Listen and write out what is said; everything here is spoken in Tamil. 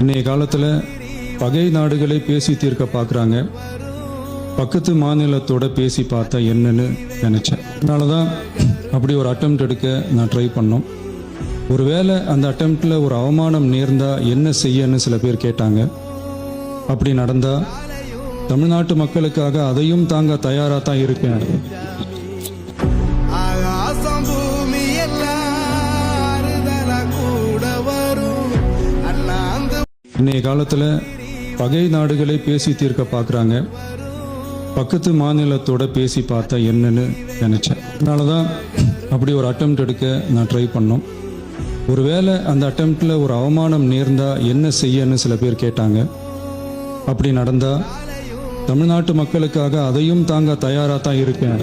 இன்றைய காலத்தில் பகை நாடுகளை பேசி தீர்க்க பார்க்குறாங்க. பக்கத்து மாநிலத்தோட பேசி பார்த்தா என்னன்னு நினச்சேன். அதனால தான் அப்படி ஒரு அட்டெம்ப்ட் எடுக்க நான் ட்ரை பண்ணோம். ஒருவேளை அந்த அட்டெம்ப்டில் ஒரு அவமானம் நேர்ந்தால் என்ன செய்யன்னு சில பேர் கேட்டாங்க. அப்படி நடந்தால் தமிழ்நாட்டு மக்களுக்காக அதையும் தாங்க தயாராக தான் இருக்கேன். இன்றைய காலத்தில் பகை நாடுகளை பேசி தீர்க்க பார்க்குறாங்க. பக்கத்து மாநிலத்தோட பேசி பார்த்தா என்னன்னு நினச்சேன். அதனால தான் அப்படி ஒரு அட்டெம்ப்ட் எடுக்க நான் ட்ரை பண்ணோம். ஒருவேளை அந்த அட்டெம்ப்டில் ஒரு அவமானம் நேர்ந்தால் என்ன செய்யன்னு சில பேர் கேட்டாங்க. அப்படி நடந்தால் தமிழ்நாட்டு மக்களுக்காக அதையும் தாங்க தயாராக தான் இருக்கேன்.